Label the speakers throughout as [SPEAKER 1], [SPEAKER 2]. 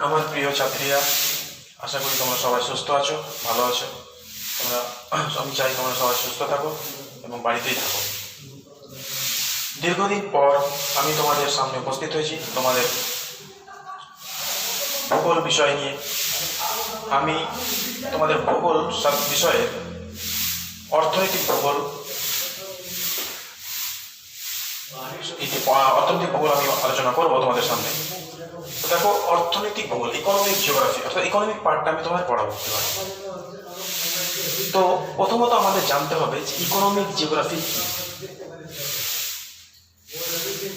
[SPEAKER 1] আমার প্রিয় ছাত্রীরা, আশা করি তোমরা সবাই সুস্থ আছো, ভালো আছো। আমি চাই তোমরা সবাই সুস্থ থাকো এবং বাড়িতেই থাকো। দীর্ঘদিন পর আমি তোমাদের সামনে উপস্থিত হয়েছি তোমাদের ভূগোল বিষয় নিয়ে। আমি তোমাদের ভূগোল বিষয়ে অর্থনৈতিক ভূগোল আমি আলোচনা করবো তোমাদের সামনে। দেখো, অর্থনৈতিক ভূগোল, ইকোনমিক জিওগ্রাফি অর্থাৎ ইকোনমিক পার্টটা আমি তোমাদের পড়াবো। তো প্রথমত আমাদের জানতে হবে যে ইকোনমিক জিওগ্রাফি কি।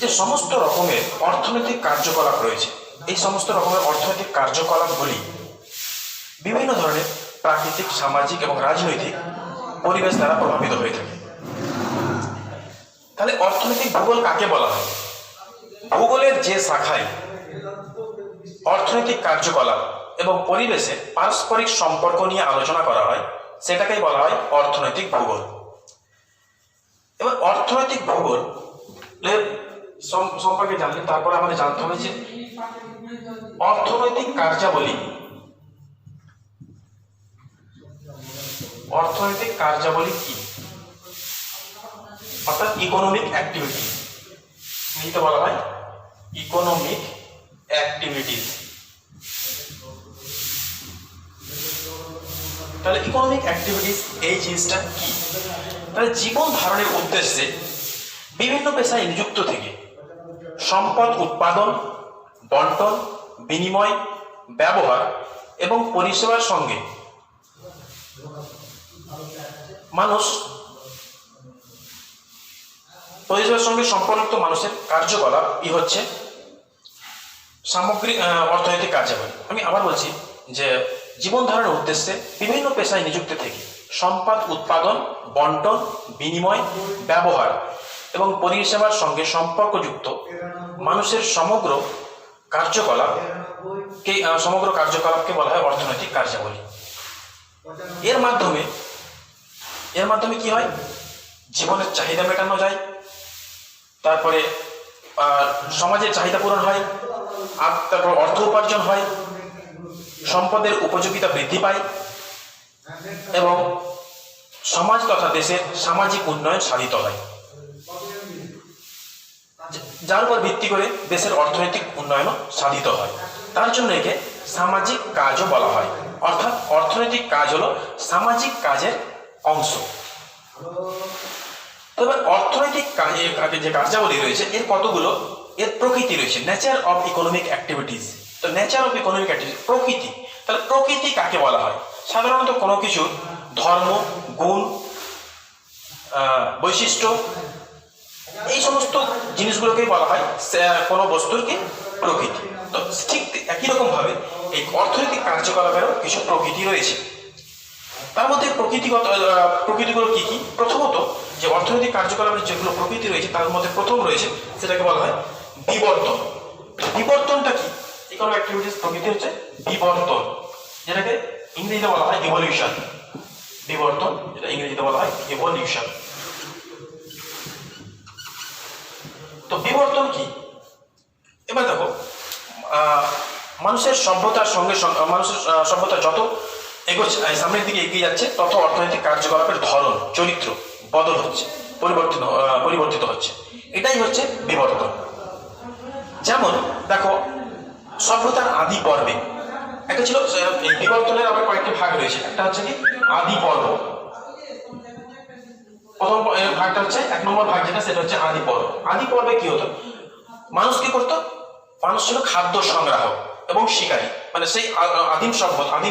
[SPEAKER 1] যে সমস্ত রকমের অর্থনৈতিক কার্যকলাপ রয়েছে, এই সমস্ত রকমের অর্থনৈতিক কার্যকলাপগুলি বিভিন্ন ধরনের প্রাকৃতিক, সামাজিক এবং রাজনৈতিক পরিবেশ দ্বারা প্রভাবিত হয়ে থাকে। তাহলে অর্থনৈতিক ভূগোল কাকে বলা হয়? ভূগোলের যে শাখায় অর্থনৈতিক কার্যকলাপ এবং পরিবেশের পারস্পরিক সম্পর্ক নিয়ে আলোচনা করা হয় সেটাকেই বলা হয় অর্থনৈতিক ভূগোল। এবার অর্থনৈতিক ভূগোল সম্পর্কে জানলে তারপরে আমাদের জানতে হবে যে অর্থনৈতিক কার্যাবলী কি, অর্থাৎ ইকোনমিক অ্যাক্টিভিটি নিতে বলা হয় ইকোনমিক অ্যাক্টিভিটিস। তাহলে ইকোনমিক অ্যাক্টিভিটিস এই জিনিসটা কি? তাহলে জীবন ধারণের উদ্দেশ্যে বিভিন্ন পেশায় নিযুক্ত থেকে সম্পদ উৎপাদন, বন্টন, বিনিময়, ব্যবহার এবং পরিষেবার সঙ্গে সম্পর্কিত মানুষের কার্যকলাপ হচ্ছে সামগ্রিক অর্থনৈতিক কার্যাবলী। আমি আবার বলছি যে জীবন ধারণের উদ্দেশ্যে বিভিন্ন পেশায় নিযুক্ত থেকে সম্পদ উৎপাদন, বন্টন, বিনিময়, ব্যবহার এবং পরিষেবার সঙ্গে সম্পর্কযুক্ত মানুষের সমগ্র কার্যকলাপকে বলা হয় অর্থনৈতিক কার্যাবলী। এর মাধ্যমে কি হয়? জীবনের চাহিদা মেটানো যায়, তারপরে সমাজের চাহিদা পূরণ হয়, আর তারপর অর্থ উপার্জন হয়, সম্পদের উপযোগিতা বৃদ্ধি পায় এবং সমাজ তথা দেশের সামাজিক উন্নয়ন সাধিত হয়, যার উপর ভিত্তি করে দেশের অর্থনৈতিক উন্নয়নও সাধিত হয়। তার জন্য একে সামাজিক কাজও বলা হয়, অর্থাৎ অর্থনৈতিক কাজ হলো সামাজিক কাজের অংশ। তবে অর্থনৈতিক যে কার্যাবলী রয়েছে এর প্রকৃতি রয়েছে, নেচার অফ ইকোনমিক অ্যাক্টিভিটিস। তো নেচার অফ ইকোনমিক অ্যাক্টিভিটিস, প্রকৃতি। তাহলে প্রকৃতি কাকে বলা হয়? সাধারণত কোনো কিছু ধর্ম, গুণ, বৈশিষ্ট্য, এই সমস্ত জিনিসগুলোকেই বলা হয় কোনো বস্তুর কি প্রকৃতি। তো ঠিক একই রকম ভাবে এই অর্থনৈতিক কার্যকলাপেরও কিছু প্রকৃতি রয়েছে। তার মধ্যে প্রকৃতিগুলো কি কি? প্রথমত যে অর্থনৈতিক কার্যকলাপের যেগুলো প্রকৃতি রয়েছে তার মধ্যে প্রথম রয়েছে সেটাকে বলা হয় বিবর্তন। বিবর্তনটা কি? ইকোনমিক অ্যাক্টিভিটিস প্রকৃতি হচ্ছে বিবর্তন, যেটাকে ইংরেজিতে বলা হয় ইভলিউশন। বিবর্তন, যেটা ইংরেজিতে বলা হয় ইভলিউশন। তো বিবর্তন কি? এবার দেখো, মানুষের সভ্যতা যত সামনের দিকে এগিয়ে যাচ্ছে তত অর্থনৈতিক কার্যকলাপের ধরন, চরিত্র বদল হচ্ছে, পরিবর্তিত হচ্ছে। এটাই হচ্ছে বিবর্তন। যেমন দেখো, সভ্যতার আদি পর্বে একটা ছিল, এই বিবর্তনের আবার কয়েকটি ভাগ রয়েছে। একটা হচ্ছে কি আদি পর্ব। প্রথম ভাগটা হচ্ছে 1 নম্বর ভাগ, সেটা হচ্ছে আদি পর্ব। আদি পর্বে কি হতো? মানুষ কি করতো? মানুষ ছিল খাদ্য সংগ্রাহক এবং শিকারী। মানে সেই আদিম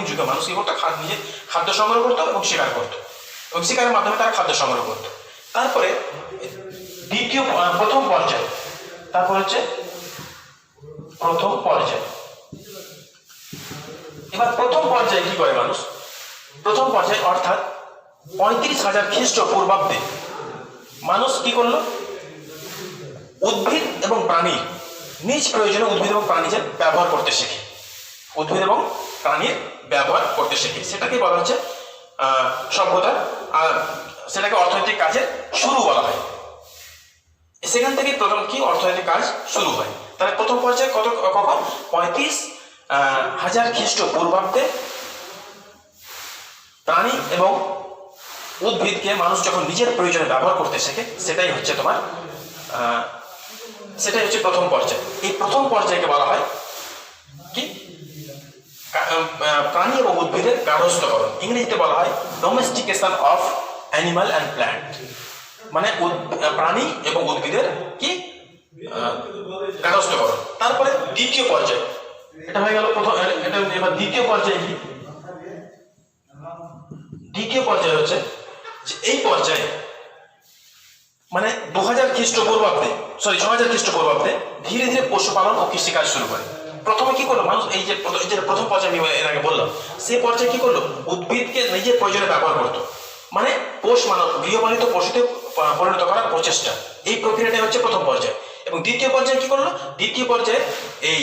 [SPEAKER 1] যুগে মানুষ কি করতো? নিজে খাদ্য সংগ্রহ করতো এবং শিকার করতো, এবং শিকারের মাধ্যমে তারা খাদ্য সংগ্রহ করতো। তারপরে প্রথম পর্যায়, তারপর হচ্ছে প্রথম পর্যায়। এবার প্রথম পর্যায়ে কি করে মানুষ? প্রথম পর্যায়ে অর্থাৎ 35,000 খ্রিস্টপূর্বাব্দে মানুষ কি করলো? উদ্ভিদ এবং প্রাণীর নিজ প্রয়োজনে উদ্ভিদ এবং প্রাণীর ব্যবহার করতে শেখে। সেটাকে বলা হচ্ছে সভ্যতা, আর সেটাকে অর্থনৈতিক কাজের শুরু বলা হয়। থেকেই প্রথম কি অর্থনৈতিক কাজ শুরু হয়। তাহলে প্রথম পর্যায়ে কখন 35,000 খ্রিস্টপূর্বাব্দে প্রাণী এবং উদ্ভিদকে মানুষ যখন নিজের প্রয়োজনে ব্যবহার করতে শেখে, সেটাই হচ্ছে প্রথম পর্যায়। এই প্রথম পর্যায়কে বলা হয় কি প্রাণী এবং উদ্ভিদের গার্হস্থ্যকরণ। ইংরেজিতে বলা হয় domestication of animal and plant, মানে প্রাণী এবং উদ্ভিদের কি গার্হস্থ্যকরণ। তারপরে দ্বিতীয় পর্যায়, এটা হয়ে গেল প্রথম। এটা এবার দ্বিতীয় পর্যায়ে কি? দ্বিতীয় পর্যায়ে হচ্ছে যে এই পর্যায়ে মানে 2000 খ্রিস্টপূর্বাব্দে 6000 খ্রিস্টপূর্বাব্দে ধীরে ধীরে পশুপালন ও কৃষিকাজ শুরু করে। প্রথমে কি করলো মানুষ? এই যে প্রথম পর্যায়ে আমি এর আগে বললাম, সেই পর্যায়ে কি করলো? উদ্ভিদকে নিজের প্রয়োজনে ব্যবহার করতো, মানে পোষ মানব গৃহপালিত পশুতে পরিণত করার প্রচেষ্টা। এই প্রক্রিয়াটাই হচ্ছে প্রথম পর্যায়ে। এবং দ্বিতীয় পর্যায়ে কি করলো? দ্বিতীয় পর্যায়ে এই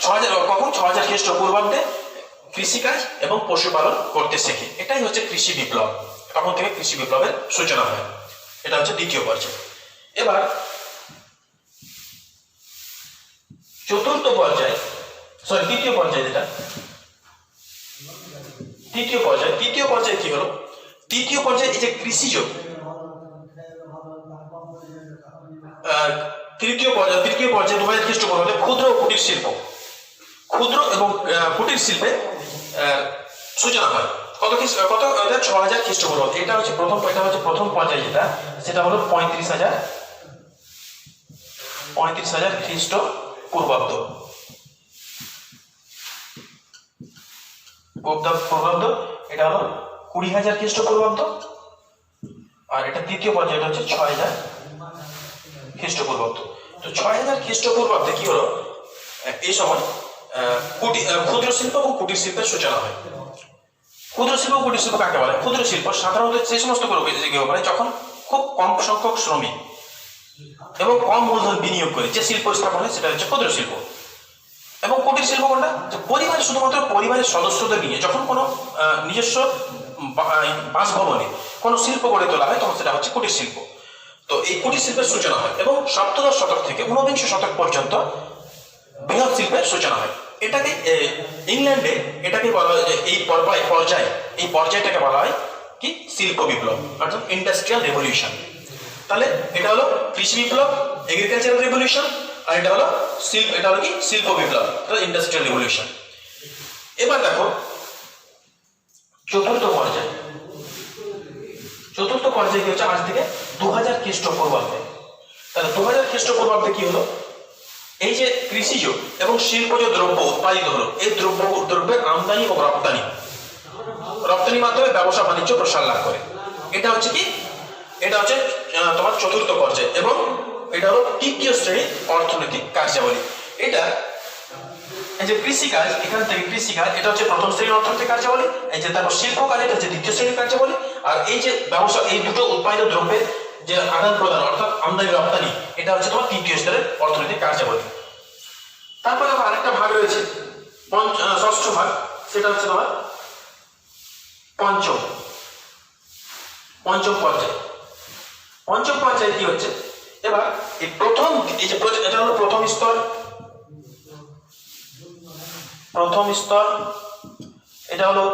[SPEAKER 1] 6000 খ্রিস্টপূর্বাব্দে কৃষিকাজ এবং পশুপালন করতে শেখে। এটাই হচ্ছে কৃষি বিপ্লব। তখন থেকে কৃষি বিপ্লবের সূচনা হয়। এটা হচ্ছে দ্বিতীয় পর্যায়। এবার চতুর্থ পর্যায়, তৃতীয় পর্যায়, যেটা তৃতীয় পর্যায়ে কি হলো? তৃতীয় পর্যায়ে এই যে কৃষিজ তৃতীয় পর্যায়ে 2000 খ্রিস্টপূর্বাব্দে ক্ষুদ্র ও কুটির শিল্প, ক্ষুদ্র এবং কুটির শিল্পে সূচনা হয়। কত 6000 খ্রিস্টপূর্বাব্দে। এটা হচ্ছে প্রথম পর্যায়ে, সেটা হলো 35,000 খ্রিস্টপূর্বাব্দ। এটা হলো 20,000 খ্রিস্টপূর্বাব্দ। আর এটা তৃতীয় পর্যায়ে, এটা হচ্ছে 6000 খ্রিস্টপূর্বাব্দ। তো 6000 খ্রিস্টপূর্বাব্দে কি হলো? এই সময় ক্ষুদ্র শিল্প এবং কুটির শিল্পের সূচনা হয়। ক্ষুদ্র শিল্প ও কুটির শিল্প কাকে বলে? ক্ষুদ্র শিল্প সাধারণত সেই সমস্ত করে যখন খুব কম সংখ্যক শ্রমিক এবং কম মূলধন বিনিয়োগ করে যে শিল্প স্থাপন হয়, সেটা হচ্ছে ক্ষুদ্র শিল্প। এবং কুটির শিল্প কোনটা? শুধুমাত্র পরিবারের সদস্যদের নিয়ে যখন কোনো নিজস্ব বাসভবনে কোনো শিল্প গড়ে তোলা হয়, তখন সেটা হচ্ছে কুটির শিল্প। তো এই কুটির শিল্পের সূচনা হয় এবং সপ্তদশ শতক থেকে 19বিংশ শতক পর্যন্ত বৃহৎ শিল্পের সূচনা হয়। এটাকে ইংল্যান্ডে এটাকে বলা হয় যে এই পর্যায়টাকে বলা হয় কি শিল্প বিপ্লব, অর্থাৎ ইন্ডাস্ট্রিয়াল রেভলিউশন। তাহলে এটা হলো কৃষি বিপ্লব, এগ্রিকালচারাল রেভলিউশন, আর এটা হলো কি শিল্প বিপ্লব, ইন্ডাস্ট্রিয়াল রেভলিউশন। এবার দেখো চতুর্থ পর্যায়ে কি হচ্ছে? আজ থেকে 2000 খ্রিস্টপূর্বাব্দে। তাহলে 2000 খ্রিস্টপূর্বাব্দে কি হলো? এই যে কৃষিজ এবং শিল্পজ দ্রব্য উৎপাদিত হলো, এই দ্রব্যের আমদানি ও রপ্তানির মাধ্যমে ব্যবসা বাণিজ্য প্রসার লাভ করে। এটা হচ্ছে কি? এটা হচ্ছে তোমার চতুর্থ পর্যায়। এবং এটা হলো তৃতীয় শ্রেণীর অর্থনৈতিক কার্যাবলী। এটা এই যে কৃষিকাজ, এখান থেকে কৃষিকাজ, এটা হচ্ছে প্রথম শ্রেণীর অর্থনৈতিক কার্যাবলী। এই যে তারপর শিল্প কাজ, এটা হচ্ছে দ্বিতীয় শ্রেণীর কার্যাবলী। আর এই যে ব্যবসা, এই দুটো উৎপাদিত দ্রব্যের যে আদান প্রদান, অর্থাৎ আমদানি রপ্তানি, এটা হচ্ছে তোমার তৃতীয় স্তরের অর্থনৈতিক কার্যাবলী। তারপরে আবার আরেকটা ভাগ রয়েছে, ষষ্ঠ ভাগ, সেটা হচ্ছে তোমার পঞ্চম পর্যায়। পঞ্চম পর্যায়ে কি হচ্ছে? এবার এই যে এটা হলো প্রথম স্তর, এটা হলো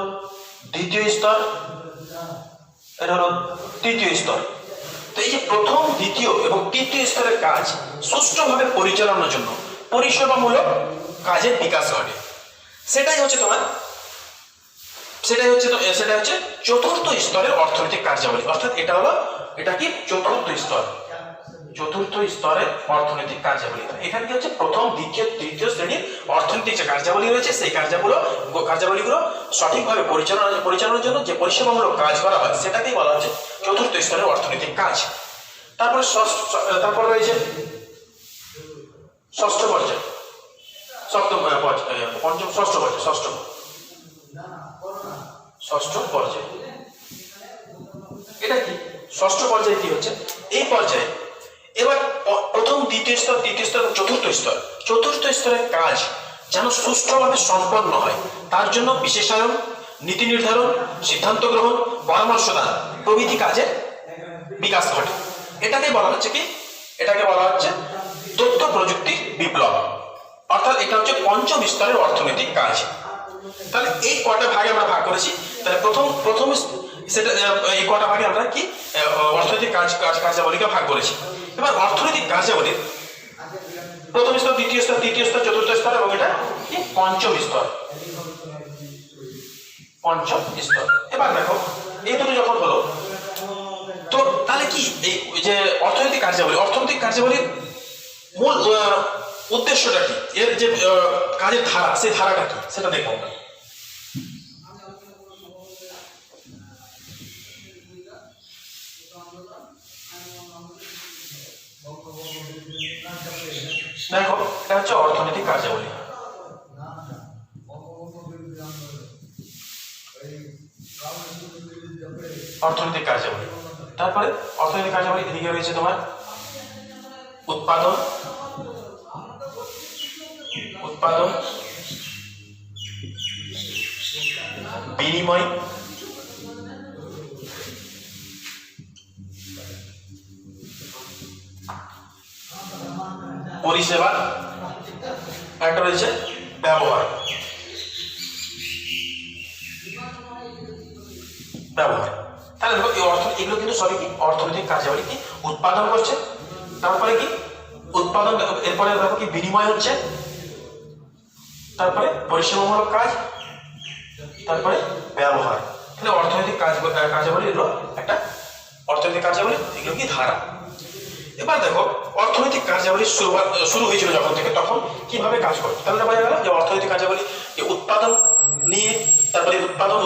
[SPEAKER 1] দ্বিতীয় স্তর, এটা হলো তৃতীয় স্তর। তো এই যে প্রথম, দ্বিতীয় এবং তৃতীয় স্তরের কাজ সুষ্ঠুভাবে পরিচালনার জন্য পরিষেবামূলক কাজের বিকাশ ঘটে। সেটাই হচ্ছে চতুর্থ স্তরের অর্থনৈতিক কার্যাবলী। অর্থাৎ এটা কি চতুর্থ স্তরের অর্থনৈতিক কার্যাবলী। এখানে কি হচ্ছে? প্রথম, দ্বিতীয়, তৃতীয় শ্রেণীর অর্থনৈতিক যে কার্যাবলী রয়েছে, সেই কার্যাবলীগুলো সঠিকভাবে পরিচালনার জন্য যে পরিষেবামূলক কাজ করা হয়, সেটাকেই বলা হচ্ছে চতুর্থ স্তরের অর্থনৈতিক কাজ। তারপর রয়েছে ষষ্ঠ পর্যায়, এটা কি? ষষ্ঠ পর্যায়ে কি হচ্ছে? এই পর্যায়ে এবার প্রথম, দ্বিতীয় স্তর, তৃতীয় স্তর, চতুর্থ স্তরের কাজ যেন সুষ্ঠুভাবে সম্পন্ন হয়, তার জন্য বিশেষায়ন, নীতি নির্ধারণ, সিদ্ধান্ত গ্রহণ, পরামর্শ দান প্রভৃতি কাজের বিকাশ ঘটে। এটাকে বলা হচ্ছে কি এটাকে বলা হচ্ছে তথ্য প্রযুক্তি বিপ্লব, অর্থাৎ এটা হচ্ছে পঞ্চম স্তরের অর্থনৈতিক কাজ। তাহলে এই কটা ভাগে আমরা ভাগ করেছি। তাহলে প্রথম সেটা এই কটা ভাগে আমরা কি অর্থনৈতিক কার্যাবলীকে ভাগ করেছি। এবার অর্থনৈতিক কার্যাবলীর প্রথম স্তর, দ্বিতীয় স্তর, তৃতীয় স্তর, চতুর্থ স্তর এবং এটা কি পঞ্চম স্তর। পঞ্চম স্তর। এবার দেখো এই দুটো যখন হলো, তো তাহলে কি এই যে অর্থনৈতিক কার্যাবলীর মূল উদ্দেশ্যটা কি, এর যে কাজের ধারা, সেই ধারাটা কি সেটা দেখবো আমরা। দেখো এটা হচ্ছে অর্থনৈতিক কার্যাবলী। অর্থনৈতিক কার্যাবলী, তারপরে অর্থনৈতিক কার্যাবলী এদিকে রয়েছে তোমার উৎপাদন, বিনিময়, পরিষেবা, একটা রয়েছে ব্যবহার। তাহলে দেখো এই এগুলো কিন্তু সবই কি অর্থনৈতিক কার্যাবলী। কি উৎপাদন করছে, তারপরে কি উৎপাদন, এরপরে দেখো কি বিনিময় হচ্ছে, তারপরে পরিষেবামূলক কাজ, তারপরে ব্যবহার। তাহলে অর্থনৈতিক কার্যাবলী এগুলো একটা অর্থনৈতিক কার্যাবলী, এগুলো কি ধারা। এবার দেখো অর্থনৈতিক কার্যাবলী শুরু হয়েছিল যখন থেকে, তখন কিভাবে কাজ করতো। তাহলে বোঝা গেল যে অর্থনৈতিক কার্যাবলী উৎপাদন নিয়ে, তারপরে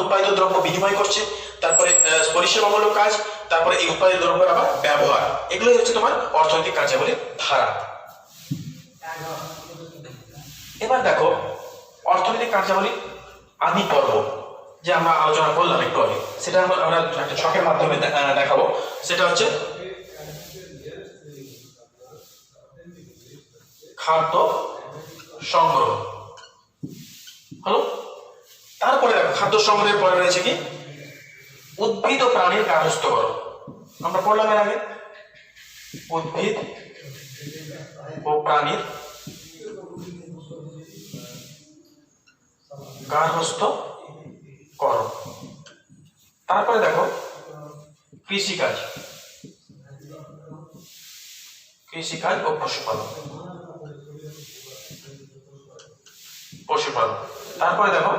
[SPEAKER 1] উৎপাদিত দ্রব্য বিনিময় করছে, তারপরে পরিষেবামূলক কাজ, তারপরে এই উৎপাদিত দ্রব্যের আবার ব্যবহার। এগুলোই হচ্ছে তোমার অর্থনৈতিক কার্যাবলীর ধারা। এবার দেখো অর্থনৈতিক কার্যাবলী আদি পর্ব যে আমরা আলোচনা করলাম একটু আগে, সেটা আমরা একটা ছকের মাধ্যমে দেখাবো। সেটা হচ্ছে খাদ্য সংগ্রহ হলো। তারপরে দেখো খাদ্য সংগ্রহের পরে রয়েছে কি উদ্ভিদ ও প্রাণীর গার্হস্থ্যকরণ। আমরা পড়লাম এর আগে, উদ্ভিদ ও প্রাণীর গার্হস্থ্যকরণ। তারপরে দেখো কৃষিকাজ ও পশুপালন। তারপরে দেখো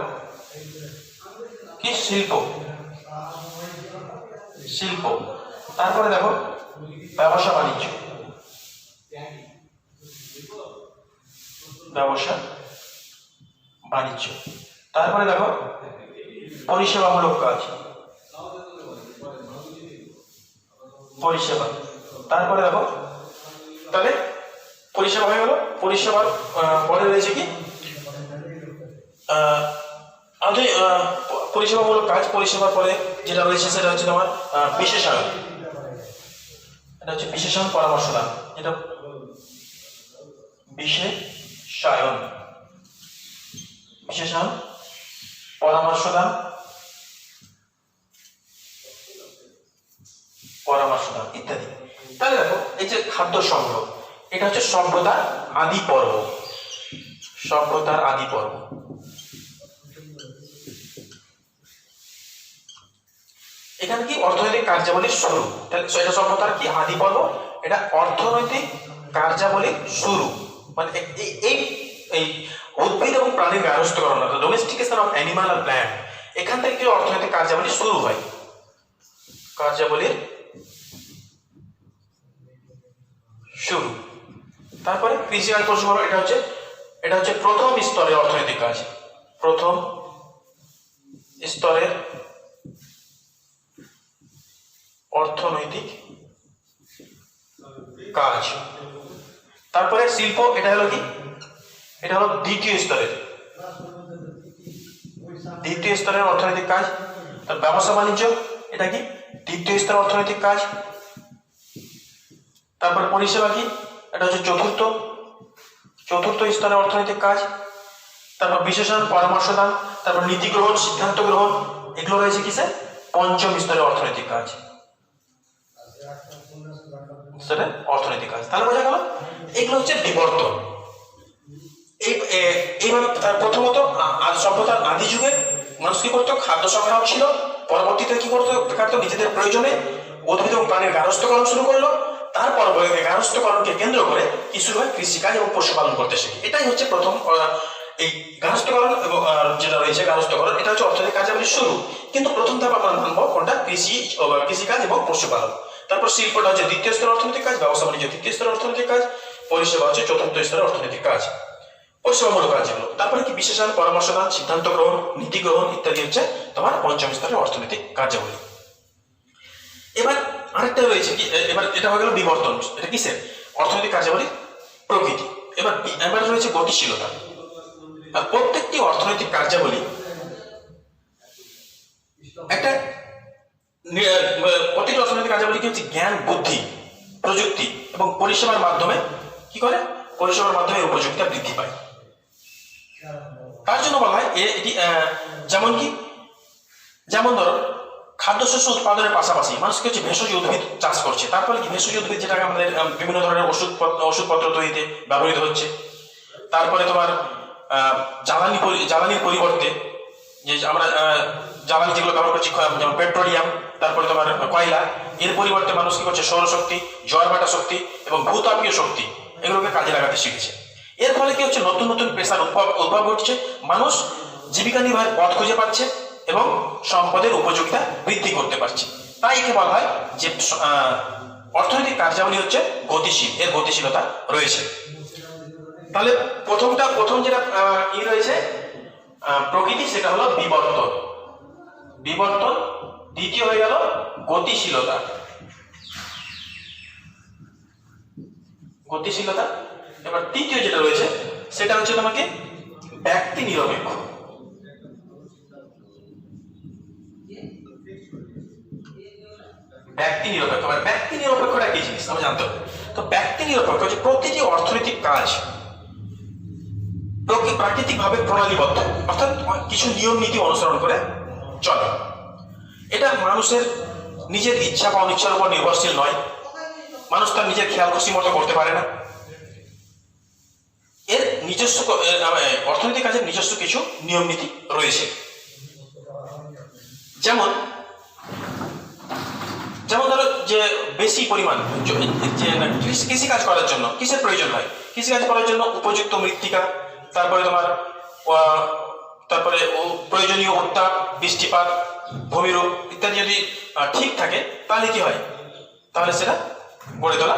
[SPEAKER 1] কি শিল্প। তারপরে দেখো ব্যবসা বাণিজ্য। তারপরে দেখো পরিষেবামূলক কাজ, পরিষেবা। তারপরে দেখো, তাহলে পরিষেবা হয়ে গেল। পরিষেবার পরে রয়েছে কি পরিষেবামূলক কাজ। পরিষেবার পরে যেটা রয়েছে সেটা হচ্ছে তোমার বিশেষায়ন। এটা হচ্ছে বিশেষণ পরামর্শদান, যেটা বিশেষায়ন, পরামর্শদান ইত্যাদি। তাহলে দেখো এই যে খাদ্য সংগ্রহ, এটা হচ্ছে সভ্যতার আদি পর্ব। এখানে কি অর্থনৈতিক কার্যাবলীর শুরু। এটা সভ্যতার কি আদি পর্ব, এটা অর্থনৈতিক কার্যাবলীর শুরু। মানে এই উদ্ভিদ এবং প্রাণীর গার্হস্থ্যকরণ, ডোমেস্টিকেশন অফ অ্যানিমাল আর প্ল্যান্ট, এখান থেকে অর্থনৈতিক কার্যাবলী শুরু হয়। তারপরে কৃষি আর পশুপালন, এটা হচ্ছে প্রথম স্তরের অর্থনৈতিক কাজ। তারপরে শিল্প, এটা হলো কি, এটা হলো দ্বিতীয় স্তরের অর্থনৈতিক কাজ। তার ব্যবসা বাণিজ্য, এটা কি তৃতীয় স্তরের অর্থনৈতিক কাজ। তারপর পরিষেবা কি, এটা হচ্ছে চতুর্থ স্তরের অর্থনৈতিক কাজ। তারপর বিশেষণ, পরামর্শদান, তারপর নীতি গ্রহণ, সিদ্ধান্ত গ্রহণ, এগুলো রয়েছে কিসে পঞ্চম স্তরের অর্থনৈতিক কাজ। সেটা অর্থনৈতিক কাজ। তাহলে বোঝা গেল এগুলো হচ্ছে বিবর্তন। এইভাবে প্রথমত সভ্যতার আদি যুগে মানুষ কি করতো, খাদ্য সংগ্রহ ছিল। পরবর্তীতে কি করতো, নিজেদের প্রয়োজনে উদ্ভিদ এবং প্রাণীর গার্হস্থ্যকরণ শুরু করলো। তারপর গার্হস্থ্যকরণকে কেন্দ্র করে কি শুরু হয়, কৃষিকাজ এবং পশুপালন করতে শেখে। এটাই হচ্ছে প্রথম এই গার্হস্থ্যকরণ এবং যেটা রয়েছে গার্হস্থ্যকরণ, এটা হচ্ছে অর্থনৈতিক কার্যাবলীর শুরু। কিন্তু প্রথম ধাপ আমরা মানবো কোনটা, কৃষিকাজ এবং পশুপালন। তারপর শিল্পটা হচ্ছে দ্বিতীয় স্তরের অর্থনৈতিক কাজ, ব্যবসা বাণিজ্য তৃতীয় স্তরের অর্থনৈতিক কাজ, পরিষেবা হচ্ছে চতুর্থ স্তরের অর্থনৈতিক কাজ, পরিষেবামূলক কাজ যেগুলো। তারপরে কি বিশেষায়ন, পরামর্শদান, সিদ্ধান্ত গ্রহণ, নীতি গ্রহণ ইত্যাদি হচ্ছে তোমার পঞ্চম স্তরের অর্থনৈতিক কার্যাবলী। এবার আরেকটা রয়েছে কি, এবার এটা হয়ে গেল বিবর্তন। এটা কিসের, অর্থনৈতিক কার্যাবলী প্রকৃতি। এবার রয়েছে গতিশীলতা। প্রত্যেকটি অর্থনৈতিক কার্যাবলী একটা প্রতিটি অর্থনৈতিক কার্যাবলী কি হচ্ছে, জ্ঞান, বুদ্ধি, প্রযুক্তি এবং পরিষেবার মাধ্যমে কি করে, পরিষেবার মাধ্যমে উপযোগিতা বৃদ্ধি পায়। তার জন্য বলা হয় এটি যেমন ধরো খাদ্যশস্য উৎপাদনের পাশাপাশি মানুষ কি হচ্ছে ভেষজ উদ্ভিদ চাষ করছে। তারপরে কি ভেষজ উদ্ভিদ যেটা আমাদের বিভিন্ন ধরনের ওষুধপত্র তৈরিতে ব্যবহৃত হচ্ছে। তারপরে তোমার জ্বালানির পরিবর্তে যে আমরা জ্বালানি যেগুলো ব্যবহার করছি, যেমন পেট্রোলিয়াম, তারপরে তোমার কয়লা, এর পরিবর্তে মানুষ কি করছে, সৌরশক্তি, জোয়ারভাটা শক্তি এবং ভূতাপীয় শক্তি এগুলোকে কাজে লাগাতে শিখেছে। এর ফলে কি হচ্ছে, নতুন নতুন পেশার উদ্ভব ঘটছে, মানুষ জীবিকা নির্বাহের পথ খুঁজে পাচ্ছে এবং সম্পদের উপযোগিতা বৃদ্ধি করতে পারছে। তাই একে বলা হয় যে অর্থনৈতিক কার্যাবলী হচ্ছে গতিশীল, এর গতিশীলতা রয়েছে। তাহলে প্রথম যেটা রয়েছে প্রকৃতি, সেটা হলো বিবর্তন। দ্বিতীয় হয়ে গেল গতিশীলতা। এবার তৃতীয় যেটা রয়েছে সেটা হচ্ছে তোমাকে ব্যক্তি নিরপেক্ষ। ব্যক্তি নিরপেক্ষটা কি জিনিস আমরা জানতে হবে। তো ব্যক্তি নিরপেক্ষ হচ্ছে প্রতিটি অর্থনৈতিক কাজ প্রাকৃতিক ভাবে প্রণালীবদ্ধ, অর্থাৎ কিছু নিয়ম নীতি অনুসরণ করে চলে। এটা মানুষের নিজের ইচ্ছা বা অনিচ্ছার উপর নির্ভরশীল নয়। মানুষ তার নিজের খেয়াল খুশি মতো করতে পারে না। এর নিজস্ব অর্থনৈতিক কাজের নিজস্ব কিছু নিয়ম নীতি রয়েছে। যেমন ধরো যে বেশি পরিমাণ যে কৃষি কাজ করার জন্য কিসের প্রয়োজন হয়, কৃষি কাজ করার জন্য উপযুক্ত মৃত্তিকা, তারপরে তোমার প্রয়োজনীয় উত্তাপ, বৃষ্টিপাত, ভূমিরূপ ইত্যাদি যদি ঠিক থাকে তাহলে কি হয়, তাহলে সেটা গড়ে তোলা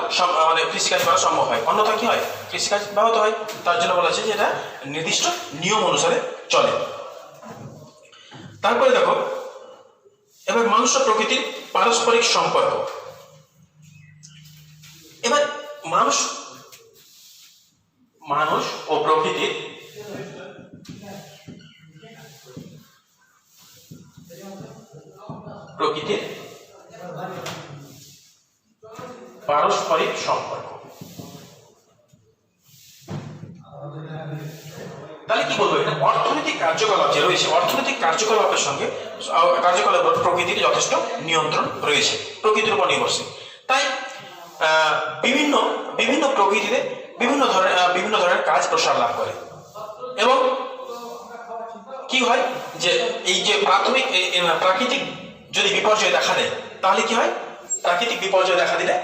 [SPEAKER 1] মানে কৃষিকাজ করা সম্ভব হয়। অন্যথা কি হয়, কৃষিকাজ ব্যাহত হয়। তার জন্য বলা হচ্ছে যে এটা নির্দিষ্ট নিয়ম অনুসারে চলে। তারপরে দেখো এবার মানুষ ও প্রকৃতির পারস্পরিক সম্পর্ক। এবার মানুষ ও প্রকৃতির পারস্পরিক সম্পর্ক। তাহলে কি বলবো, এটা অর্থনৈতিক কার্যকলাপ যে রয়েছে, অর্থনৈতিক কার্যকলাপের সঙ্গে কার্যকলাপের প্রকৃতির যথেষ্ট নিয়ন্ত্রণ রয়েছে, প্রকৃতির উপর নির্ভরশীল। তাই বিভিন্ন প্রকৃতিতে বিভিন্ন ধরনের কাজ প্রসার লাভ করে। এবং কি হয় যে এই যে প্রাকৃতিক যদি বিপর্যয় দেখা দেয় তাহলে কি হয়, প্রাকৃতিক বিপর্যয় দেখা দিলে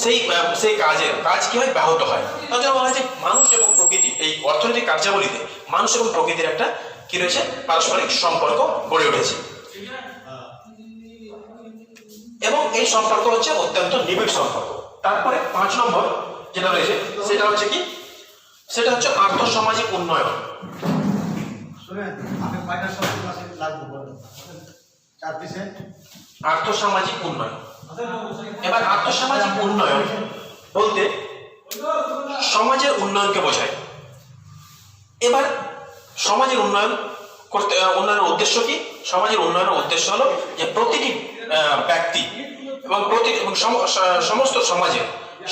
[SPEAKER 1] সেই কাজ কি হয়, ব্যাহত হয়। তার জন্য বলা হয় যে মানুষ এবং প্রকৃতি এই অর্থনৈতিক কার্যাবলীতে মানুষ এবং প্রকৃতির একটা কি রয়েছে, পারস্পরিক সম্পর্ক গড়ে উঠেছে। এবং এই সম্পর্ক হচ্ছে অত্যন্ত নিবিড় সম্পর্ক। তারপরে 5 নম্বর যেটা রয়েছে সেটা হচ্ছে কি, সেটা হচ্ছে আর্থসামাজিক উন্নয়ন। আর্থসামাজিক উন্নয়ন। এবার আর্থসামাজিক উন্নয়ন বলতে সমাজের উন্নয়নকে বোঝায়। এবার সমাজের উন্নয়নের উদ্দেশ্য কি, সমাজের উন্নয়নের উদ্দেশ্য হলো যে প্রতিটি ব্যক্তি এবং সমস্ত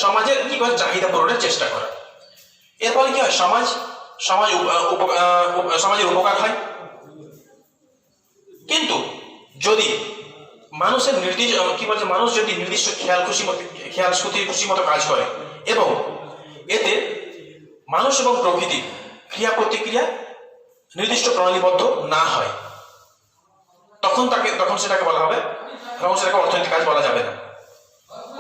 [SPEAKER 1] সমাজের কি করে চাহিদা পূরণের চেষ্টা করা। এর ফলে কি হয়, সমাজের উপকার হয়। কিন্তু যদি মানুষের নির্দিষ্ট কি বলছে, মানুষ যদি নির্দিষ্ট খেয়াল খুশি মতো কাজ করে এবং এতে মানুষ এবং প্রকৃতির ক্রিয়া প্রতিক্রিয়া নির্দিষ্ট প্রণালীবদ্ধ না হয়, তখন সেটাকে বলা হবে, তখন সেটাকে অর্থনৈতিক কাজ বলা যাবে না।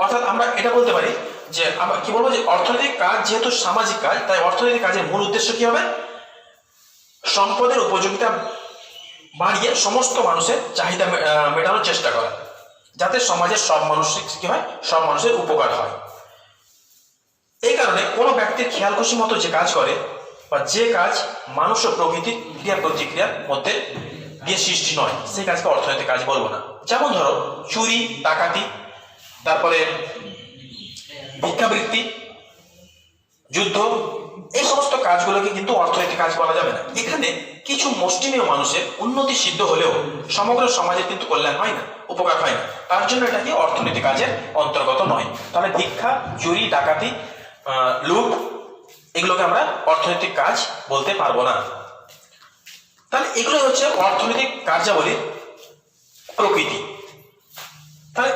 [SPEAKER 1] অর্থাৎ আমরা এটা বলতে পারি যে আমরা কি বলবো, যে অর্থনৈতিক কাজ যেহেতু সামাজিক কাজ, তাই অর্থনৈতিক কাজের মূল উদ্দেশ্য কি হবে, সম্পদের উপযোগিতা বাড়িয়ে সমস্ত মানুষের চাহিদা মেটানোর চেষ্টা করা, যাতে সমাজের সব মানুষের কি হয়, সব মানুষের উপকার হয়। এই কারণে কোনো ব্যক্তির খেয়াল খুশি মতো যে কাজ করে বা যে কাজ মানুষ ও প্রকৃতির ক্রিয়া প্রতিক্রিয়ার মধ্যে দিয়ে সৃষ্টি নয়, সেই কাজকে অর্থনৈতিক কাজ বলবো না। যেমন ধরো চুরি, ডাকাতি, তারপরে ভিক্ষাবৃত্তি, যুদ্ধ, এই সমস্ত কাজগুলোকে কিন্তু অর্থনৈতিক কাজ বলা যাবে না। এখানে কিছু মুষ্টিমেয় মানুষের উন্নতি সিদ্ধ হলেও সমগ্র সমাজের কিন্তু কল্যাণ হয় না, উপকার হয় না, তার জন্য এটা কি অর্থনৈতিক কাজের অন্তর্গত নয়। তাহলে ভিক্ষা, চুরি, ডাকাতি, লুট, এগুলোকে আমরা অর্থনৈতিক কাজ বলতে পারবো না। তাহলে এগুলো হচ্ছে অর্থনৈতিক কার্যাবলীর প্রকৃতি। তাহলে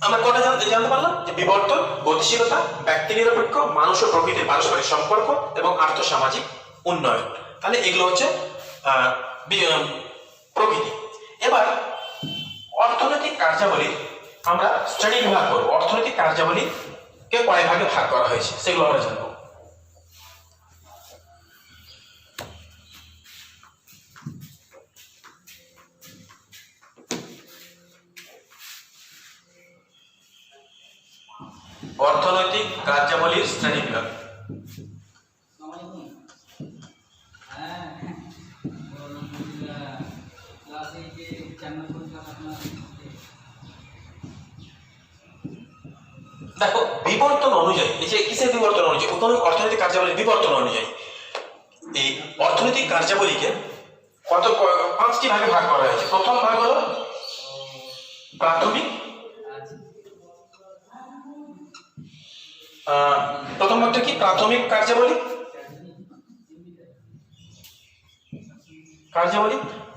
[SPEAKER 1] আমরা কটা জানতে পারলাম, যে বিবর্তন, গতিশীলতা, ব্যক্তি নিরপেক্ষ, মানুষ ও প্রকৃতির পারস্পরিক সম্পর্ক এবং আর্থসামাজিক উন্নয়ন। তাহলে এগুলো হচ্ছে প্রকৃতি। এবার অর্থনৈতিক কার্যাবলী আমরা শ্রেণী বিভাগ করবো। অর্থনৈতিক কার্যাবলীকে কয় ভাগে ভাগ করা হয়েছে সেগুলো আমরা জানবো। অর্থনৈতিক কার্যাবলীর শ্রেণী বিভাগ। দেখো বিবর্তন অনুযায়ী, এই যে কিসের বিবর্তন অনুযায়ী, অর্থনৈতিক কার্যাবলীর বিবর্তন অনুযায়ী এই অর্থনৈতিক কার্যাবলীকে পাঁচটি ভাগে ভাগ করা হয়েছে। প্রথম ভাগ হলো প্রাথমিক, প্রথম ভাগটা কি, প্রাথমিক কার্যাবলী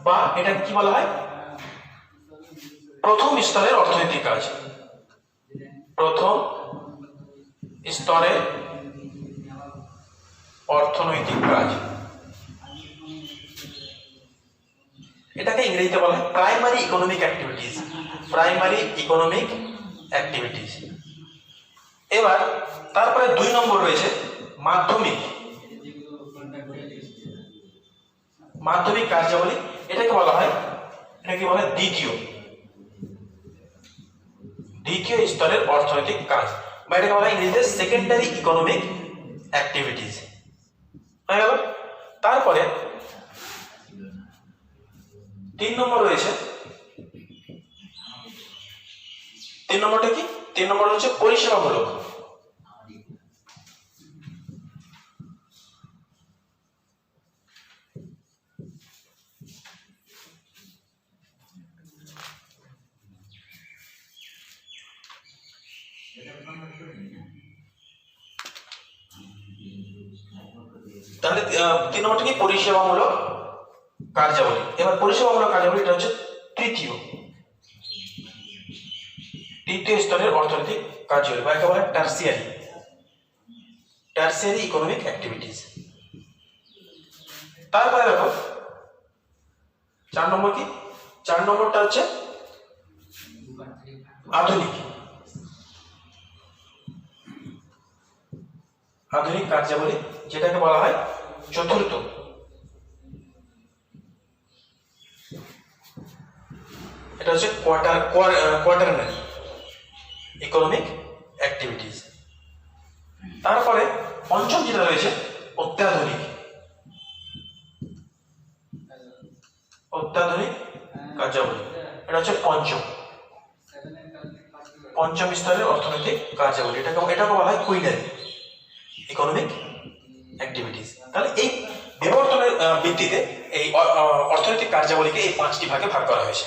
[SPEAKER 1] বা এটা কি বলা হয়, প্রথম স্তরের অর্থনৈতিক কাজ। প্রথম স্তরের অর্থনৈতিক কাজ, এটাকে ইংরেজিতে বলা হয় primary economic activities. Primary economic activities. এবার তারপরে 2 নম্বর রয়েছে মাধ্যমিক কার্যাবলী। এটাকে বলা হয়, এটাকে বলা হয় দ্বিতীয় স্তরের অর্থনৈতিক কাজ, বা এটাকে বলা হয় ইংরেজিতে সেকেন্ডারি ইকোনমিক অ্যাক্টিভিটিস। হয়ে গেল। তারপরে 3 নম্বর রয়েছে, 3 নম্বরটা কি, 3 নম্বর হচ্ছে পরিষেবামূলক। তাহলে 3 নম্বরটা কি, পরিষেবামূলক কার্যাবলী। এবার পরিষেবামূলক কার্যাবলী এটা হচ্ছে তৃতীয় স্তরের অর্থনৈতিক কার্যাবলী, বা একে বলা হয় টার্সিয়ারি ইকোনমিক অ্যাক্টিভিটিস। তারপরে দেখো 4 নম্বর কি, 4 নম্বরটা হচ্ছে আধুনিক কার্যাবলী, যেটাকে বলা হয় চতুর্থ। এটা হচ্ছে কোয়াটারনারি ইকোনমিক অ্যাক্টিভিটিস। তারপরে 5ম যেটা রয়েছে অত্যাধুনিক কার্যাবলী। এটা হচ্ছে পঞ্চম স্তরের অর্থনৈতিক কার্যাবলী। এটাকে বলা হয় কুইনারি ইকোনমিক অ্যাক্টিভিটিস। তাহলে এই বিবর্তনের ভিত্তিতে এই অর্থনৈতিক কার্যাবলীকে এই 5টি ভাগে ভাগ করা হয়েছে।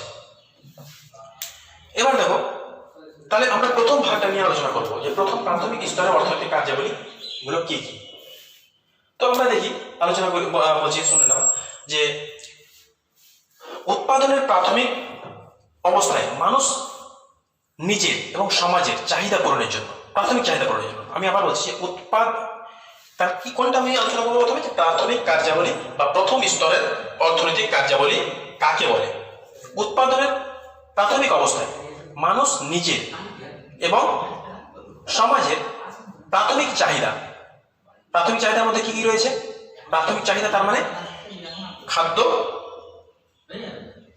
[SPEAKER 1] এবার দেখো, তাহলে আমরা প্রথম ভাগটা নিয়ে আলোচনা করব, যে প্রথম প্রাথমিক স্তরের অর্থনৈতিক কার্যাবলী গুলো কি কি। তো আমরা দেখি, আলোচনা বলছি, শুনে নাও, যে উৎপাদনের প্রাথমিক অবস্থায় মানুষ নিজের এবং সমাজের চাহিদা পূরণের জন্য, প্রাথমিক চাহিদা পূরণের জন্য, আমি আবার বলছি তার কি কোনটা আমি আলোচনা করবো প্রথমে, প্রাথমিক কার্যাবলী বা প্রথম স্তরের অর্থনৈতিক কার্যাবলী কাকে বলে? উৎপাদনের প্রাথমিক অবস্থায় মানুষ নিজের এবং সমাজের প্রাথমিক চাহিদার মধ্যে কি কি রয়েছে? প্রাথমিক চাহিদা তার মানে খাদ্য,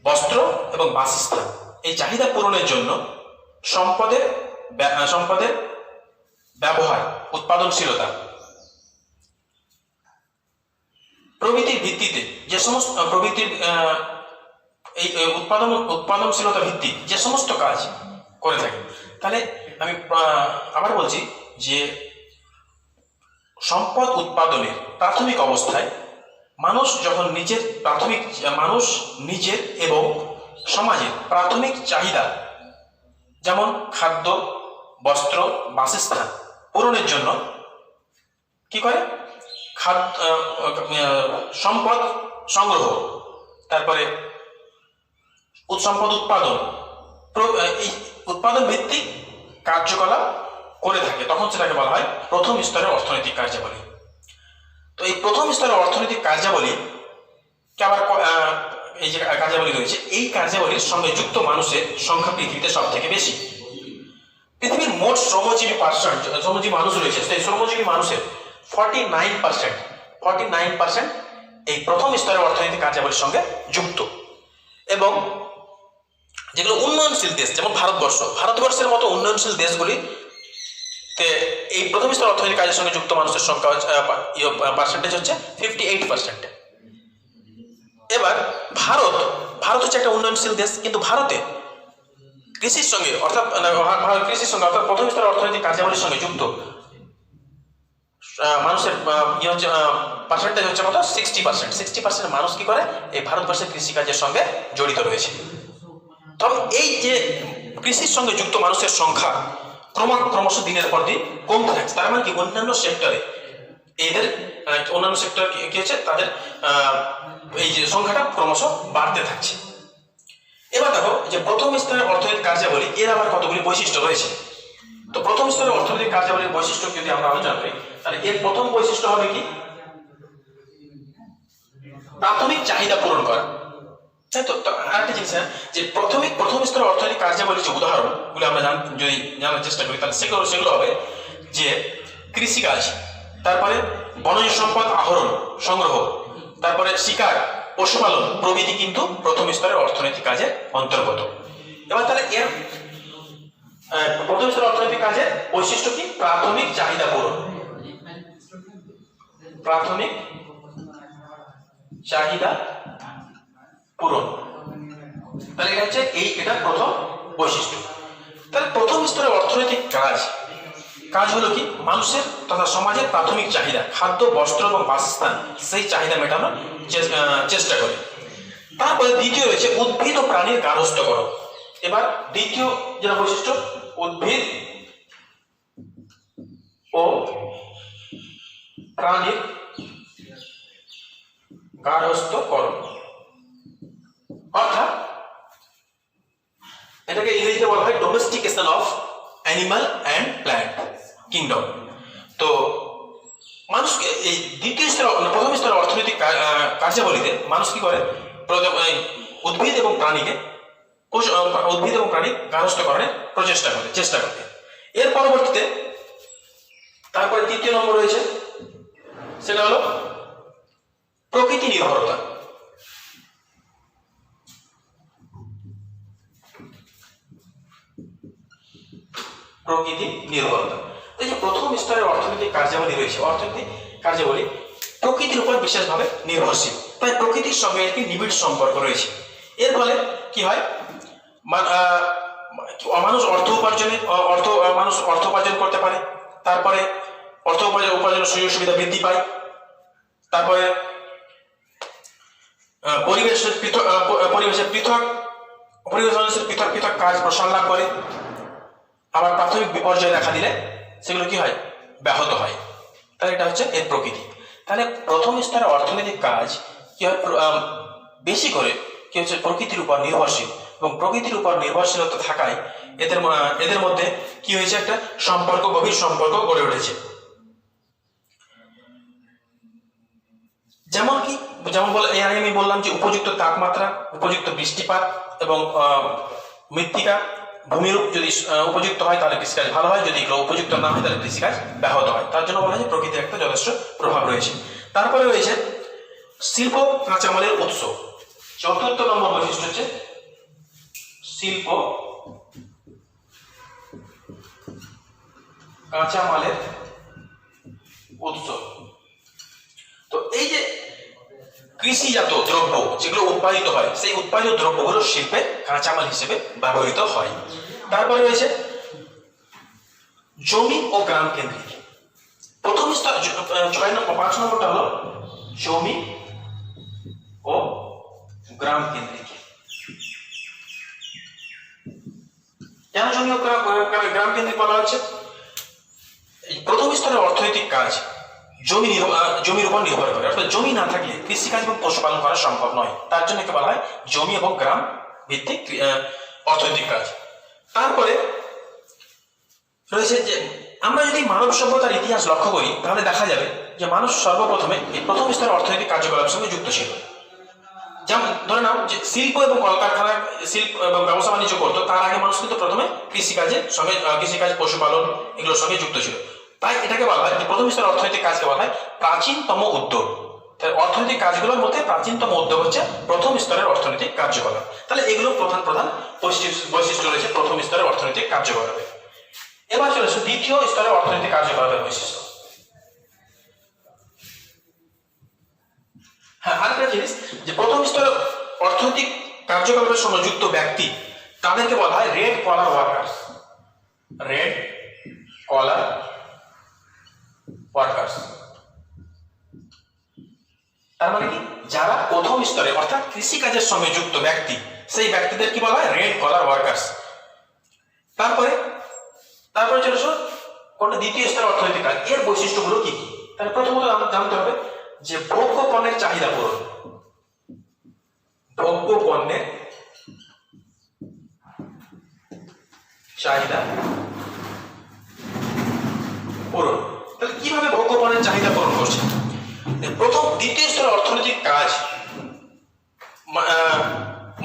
[SPEAKER 1] বস্ত্র এবং বাসস্থান। এই চাহিদা পূরণের জন্য সম্পদের ব্যবহার, উৎপাদনশীলতা প্রভৃতির ভিত্তিতে যে সমস্ত এই উৎপাদনশীলতা ভিত্তিক যে সমস্ত কাজ করে থাকে। তাহলে আমি আবার বলছি যে সম্পদ উৎপাদনের প্রাথমিক অবস্থায় মানুষ নিজের এবং সমাজের প্রাথমিক চাহিদা যেমন খাদ্য, বস্ত্র, বাসস্থান পূরণের জন্য কি করে? সম্পদ সংগ্রহ, তারপরে সম্পদ উৎপাদন, এই উৎপাদন ভিত্তিক কার্যকলাপ করে থাকে, তখন সেটাকে বলা হয় প্রথম স্তরের অর্থনৈতিক কার্যাবলী। তো এই প্রথম স্তরের অর্থনৈতিক কার্যাবলী আবার এই যে কার্যাবলী রয়েছে, এই কার্যাবলীর সঙ্গে যুক্ত মানুষের সংখ্যা পৃথিবীতে সব থেকে বেশি। পৃথিবীর মোট শ্রমজীবী মানুষ রয়েছে, সেই শ্রমজীবী মানুষের 49% এই প্রথম স্তরের অর্থনৈতিক কার্যাবলীর সঙ্গে যুক্ত। এবং যেগুলো উন্নয়নশীল দেশ, যেমন ভারতবর্ষের মতো উন্নয়নশীল দেশগুলিতে এই প্রথম স্তরের অর্থনৈতিক কাজের সঙ্গে যুক্ত মানুষের সংখ্যা পার্সেন্টেজ হচ্ছে 58%। এবার ভারত হচ্ছে একটা উন্নয়নশীল দেশ, কিন্তু ভারতে কৃষির সঙ্গে অর্থাৎ প্রথম স্তরের অর্থনৈতিক কার্যাবলীর সঙ্গে যুক্ত মানুষের পার্সেন্টেজ হচ্ছে কত? 60% মানুষ কি করে? এই ভারতবর্ষের কৃষিকাজের সঙ্গে জড়িত রয়েছে। তবে এই যে কৃষির সঙ্গে যুক্ত মানুষের সংখ্যা ক্রমশ দিনের পর দিন কমতে থাকছে। তার মানে কি অন্যান্য সেক্টরে কি হচ্ছে? তাদের এই যে সংখ্যাটা ক্রমশ বাড়তে থাকছে। এবার দেখো যে প্রথম স্তরের অর্থনৈতিক কার্যাবলী এর আবার কতগুলি বৈশিষ্ট্য রয়েছে। তো প্রথম স্তরের অর্থনৈতিক কার্যাবলীর বৈশিষ্ট্য যদি আমরা আলোচনা করি, তাহলে এর প্রথম বৈশিষ্ট্য হবে কি? প্রাথমিক চাহিদা পূরণ করা। তাই তো আরেকটা জিনিস, যে প্রথম স্তরের অর্থনৈতিক কার্যাবলীর যে উদাহরণগুলো আমরা যদি জানার চেষ্টা করি, তাহলে সেগুলো হবে যে কৃষিকাজ, তারপরে বনজ সম্পদ সংগ্রহ, তারপরে শিকার, পশুপালন প্রভৃতি কিন্তু প্রথম স্তরের অর্থনৈতিক কাজের অন্তর্গত। এবার তাহলে এর প্রথম স্তরের অর্থনৈতিক কাজের বৈশিষ্ট্য কি? প্রাথমিক চাহিদা পূরণ। প্রাথমিক চাহিদা পূরণ, তাহলে এটা হচ্ছে এটা প্রথম বৈশিষ্ট্য। তাহলে প্রথম স্তরের অর্থনৈতিক কাজ হলো কি? মানুষের তথা সমাজের প্রাথমিক চাহিদা খাদ্য, বস্ত্র এবং বাসস্থান, সেই চাহিদা মেটানোর চেষ্টা করে। তারপরে দ্বিতীয় রয়েছে উদ্ভিদ ও প্রাণীর গার্হস্থ্যকরণ। এবার দ্বিতীয় যেটা বৈশিষ্ট্য, উদ্ভিদ ও প্রাণীর গার্হস্থ্যকরণ, অর্থাৎ এটাকে ইংরেজিতে বলা হয় domestication of animal and plant kingdom. তো মানুষকে এই প্রথম স্তরের অর্থনৈতিক কার্যাবলীতে মানুষ কি করে? উদ্ভিদ এবং প্রাণীর গার্হস্থ্যকরণের চেষ্টা করে। এর পরবর্তীতে তারপরে তৃতীয় নম্বর রয়েছে, সেটা হলো প্রকৃতি নির্ভরতা। এই যে প্রথম স্তরের অর্থনৈতিক কার্যাবলী রয়েছে, অর্থনৈতিক কার্যাবলী প্রকৃতির উপর বিশেষভাবে নির্ভরশীল, তাই প্রকৃতির সঙ্গে একটি নিবিড় সম্পর্ক রয়েছে। এর ফলে কি হয়? মানুষ অর্থ উপার্জন করতে পারে, তারপরে অর্থ উপার্জনের সুযোগ সুবিধা বৃদ্ধি পায়, তারপরে পরিবেশের পৃথক কাজ প্রসার লাভ করে। আবার প্রাথমিক বিপর্যয় দেখা দিলে সেগুলো কি হয়? ব্যাহত হয়। তাহলে এটা হচ্ছে এর প্রকৃতি। তাহলে প্রথম স্তরের অর্থনৈতিক কাজ কি হয়? বেশি করে কি হচ্ছে? প্রকৃতির উপর নির্ভরশীল, এবং প্রকৃতির উপর নির্ভরশীলতা থাকায় এদের মধ্যে কি হয়েছে, একটা সম্পর্ক, গভীর সম্পর্ক গড়ে উঠেছে। যেমন এর আগে আমি বললাম যে উপযুক্ত তাপমাত্রা, উপযুক্ত বৃষ্টিপাত এবং মৃত্তিকা, ভূমিরূপ যদি উপযুক্ত হয় তাহলে কৃষিকাজ ভালো হয়, যদি এগুলো উপযুক্ত না হয় তাহলে কৃষিকাজ ব্যাহত হয়। তার জন্য বলা হয় যে প্রকৃতির একটা যথেষ্ট প্রভাব রয়েছে। তারপরে রয়েছে শিল্প কাঁচামালের উৎস। চতুর্থ নম্বর বৈশিষ্ট্য হচ্ছে শিল্প কাঁচামালের উৎস। তো এই যে কৃষিজাত দ্রব্য যেগুলো উৎপাদিত হয়, সেই উৎপাদিত দ্রব্যগুলো শিল্পের কাঁচামাল হিসেবে ব্যবহৃত হয়। তারপরে রয়েছে জমি ও গ্রাম কেন্দ্রিক। প্রথম স্তর 5 নম্বরটা হলো জমি ও গ্রাম কেন্দ্রিক। কেন জমি ও গ্রাম কেন্দ্রিক বলা হচ্ছে? প্রথম স্তরের অর্থনৈতিক কাজ জমির উপর নির্ভর করে, অর্থাৎ জমি না থাকলে কৃষিকাজ এবং পশুপালন করা সম্ভব নয়। তার জন্য একে বলা হয় জমি এবং গ্রাম ভিত্তিক অর্থনৈতিক কাজ। তারপরে রয়েছে যে আমরা যদি মানব সভ্যতার ইতিহাস লক্ষ্য করি তাহলে দেখা যাবে যে মানুষ সর্বপ্রথমে এই প্রথম স্তরের অর্থনৈতিক কার্যকলাপের সঙ্গে যুক্ত ছিল। যেমন ধরে নাও যে শিল্প এবং কলকারখানা, শিল্প এবং ব্যবসা বাণিজ্য করতো, তার আগে মানুষ কিন্তু প্রথমে কৃষিকাজ, পশুপালন এগুলোর সঙ্গে যুক্ত ছিল। তাই এটাকে বলা হয় যে প্রথম স্তরের অর্থনৈতিক কাজকে বলা হয় প্রাচীনতম উদ্যোগ। তাই অর্থনৈতিক কাজগুলোর মধ্যে প্রাচীনতম উদ্যোগ হচ্ছে প্রথম স্তরের অর্থনৈতিক কার্যকলাপ। তাহলে এগুলো প্রধান বৈশিষ্ট্য রয়েছে প্রথম স্তরের অর্থনৈতিক কার্যকলাপে। এবার চলে আসে দ্বিতীয় স্তরের অর্থনৈতিক কার্যকলাপের বৈশিষ্ট্য। হ্যাঁ, আরেকটা জিনিস যে প্রথম স্তরের অর্থনৈতিক কার্যকলাপের সঙ্গে যুক্ত ব্যক্তি তাদেরকে বলা হয় রেড কলার ওয়ার্কার্স। রেড কলার ওয়ার্কার্স তার মানে কি, যারা প্রথম স্তরে অর্থাৎ কৃষিকাজের সঙ্গে যুক্ত ব্যক্তি, সেই ব্যক্তিদের কি বলা হয় রেড কলার ওয়ার্কার্স। তারপরে চলে আসো কোনটা দ্বিতীয় স্তরের অর্থনৈতিক কাজ, এর বৈশিষ্ট্যগুলো কি কি। তাহলে প্রথমত জানতে হবে যে ভোগ্য পণ্যের চাহিদা পূরণ। ভোগ্য পণ্যের চাহিদা পূরণ। তাহলে কিভাবে ভোগ্য পণ্যের চাহিদা পূরণ করছে? দ্বিতীয় স্তরের অর্থনৈতিক কাজ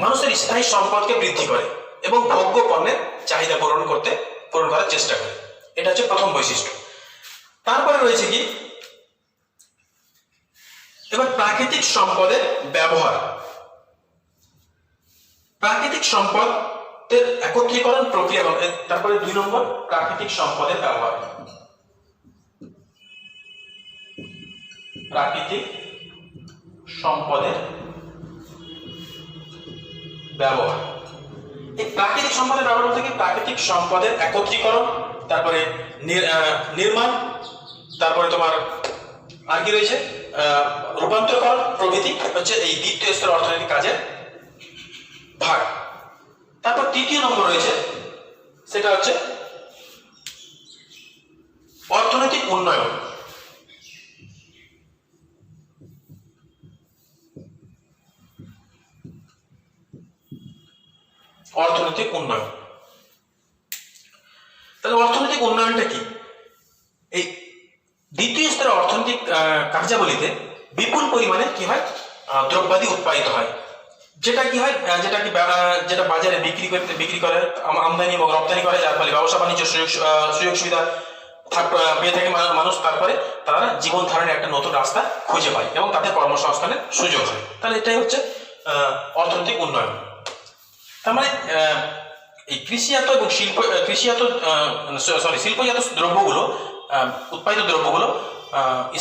[SPEAKER 1] মানুষের স্থায়ী সম্পদকে বৃদ্ধি করে এবং ভোগ্য পণ্যের চাহিদা পূরণ করার চেষ্টা করে। এটা হচ্ছে প্রথম বৈশিষ্ট্য। তারপরে রয়েছে কি, এবার প্রাকৃতিক সম্পদের ব্যবহার। প্রাকৃতিক সম্পদের একত্রীকরণ প্রক্রিয়া। তারপরে 2 নম্বর প্রাকৃতিক সম্পদের ব্যবহার। প্রাকৃতিক সম্পদের ব্যবহার। এই প্রাকৃতিক সম্পদের ব্যবহার বলতে কি, প্রাকৃতিক সম্পদের একত্রীকরণ, তারপরে নির্মাণ, তারপরে তোমার আর কি রয়েছে রূপান্তরকরণ প্রভৃতি হচ্ছে এই দ্বিতীয় স্তরের অর্থনৈতিক কাজের ভাগ। তারপর তৃতীয় নম্বর রয়েছে, সেটা হচ্ছে অর্থনৈতিক উন্নয়ন। অর্থনৈতিক উন্নয়ন। তাহলে অর্থনৈতিক উন্নয়নটা কি? এই দ্বিতীয় স্তরের অর্থনৈতিক কার্যাবলীতে বিপুল পরিমাণে কি হয়, দ্রব্যাদি উৎপাদিত হয়, যেটা বাজারে বিক্রি করে আমদানি এবং রপ্তানি করে, যার ফলে ব্যবসা বাণিজ্য সুযোগ সুবিধা পেয়ে থাকে মানুষ। তারপরে তারা জীবন ধারণের একটা নতুন রাস্তা খুঁজে পায় এবং তাদের কর্মসংস্থানের সুযোগ হয়। তাহলে এটাই হচ্ছে অর্থনৈতিক উন্নয়ন। তার মানে এই কৃষিজাত এবং শিল্পজাত দ্রব্যগুলো, উৎপাদিত দ্রব্যগুলো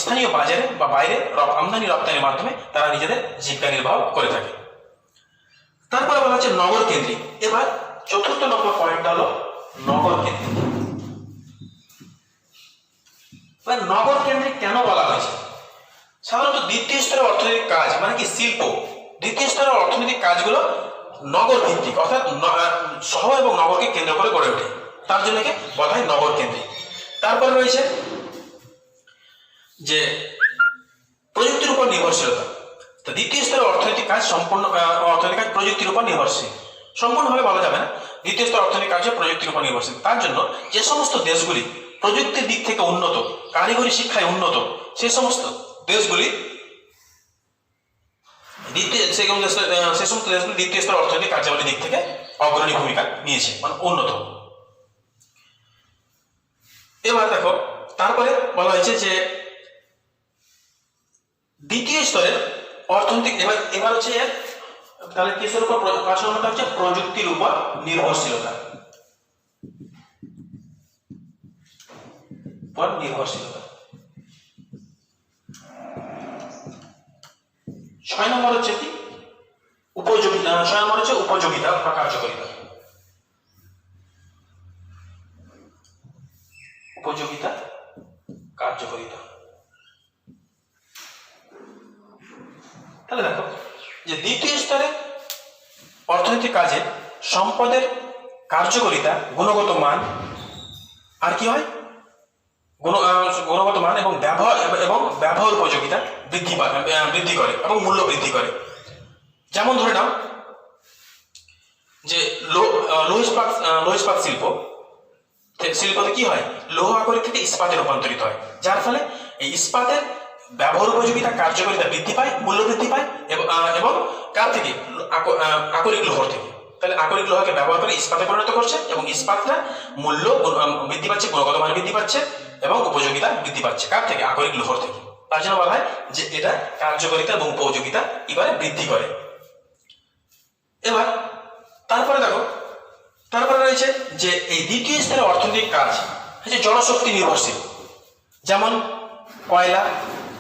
[SPEAKER 1] স্থানীয় বাজারে বা বাইরে আমদানি রপ্তানির মাধ্যমে তারা নিজেদের জীবিকা নির্বাহ করে থাকে। তারপরে বলা হচ্ছে নগর কেন্দ্রিক। এবার চতুর্থ নম্বর পয়েন্টটা হলো নগর কেন্দ্রিক। নগর কেন্দ্রিক কেন বলা হয়েছে? সাধারণত দ্বিতীয় স্তরের অর্থনৈতিক কাজ মানে কি, শিল্প, দ্বিতীয় স্তরের অর্থনৈতিক কাজগুলো নগর ভিত্তিক, অর্থাৎ শহর এবং নগরকে কেন্দ্র করে গড়ে ওঠে। তার জন্য বলা হয় নগর কেন্দ্রিক। তারপরে রয়েছে যে প্রযুক্তির উপর নির্ভরশীলতা। তো দ্বিতীয় স্তরের অর্থনৈতিক কাজ প্রযুক্তির উপর নির্ভরশীল। সম্পূর্ণভাবে বলা যাবে না। দ্বিতীয় স্তর অর্থনৈতিক কার্য প্রযুক্তির উপর নির্ভরশীল। তার জন্য যে সমস্ত দেশগুলি প্রযুক্তির দিক থেকে উন্নত, কারিগরি শিক্ষায় উন্নত, সেই সমস্ত দেশগুলি দ্বিতীয় স্তর অর্থনৈতিক কার্যাবলীর দিক থেকে অগ্রণী ভূমিকা নিয়েছে, মানে উন্নত। এবার দেখো, তারপরে বলা হয়েছে যে দ্বিতীয় স্তরের অর্থনৈতিক, এবার হচ্ছে তাহলে কিসের উপর, 5 নম্বরটা হচ্ছে প্রযুক্তির উপর নির্ভরশীলতা। নির্ভরশীলতা। 6 নম্বর হচ্ছে কি, উপযোগিতা। 6 নম্বর হচ্ছে উপযোগিতা বা কার্যকারিতা। উপযোগিতা, কার্যকারিতা। তাহলে দেখো যে দ্বিতীয় স্তরে অর্থনৈতিক কাজে সম্পদের কার্যকারিতা, গুণগত মান, আর কি হয়, গুণগত মান এবং ব্যবহার উপযোগিতা বৃদ্ধি করে এবং মূল্য বৃদ্ধি করে। যেমন ধরে নাও যে লৌহ ইস্পাত শিল্পতে কি হয়, লৌহ আকরিক থেকে ইস্পাতে রূপান্তরিত হয়, যার ফলে এই ইস্পাতের ব্যবহার উপযোগিতা, কার্যকারিতা বৃদ্ধি পায়, মূল্য বৃদ্ধি পায় এবং কার থেকে, আকরিক লোহর থেকে। তাহলে আকরিক লোহাকে ব্যবহার করে ইস্পাতে পরিণত করছে এবং ইস্পাতটা মূল্য বৃদ্ধি পাচ্ছে, গুণগত মান বৃদ্ধি পাচ্ছে এবং উপযোগিতা বৃদ্ধি পাচ্ছে, কার থেকে, আকরিক লোহর থেকে। তার জন্য বলা হয় যে এটা কার্যকারিতা এবং উপযোগিতা এবারে বৃদ্ধি করে। এবার তারপরে দেখো, তারপরে রয়েছে যে এই দ্বিতীয় স্তরের অর্থনৈতিক কাজ হচ্ছে জনশক্তি নির্ভরশীল। যেমন কয়লা,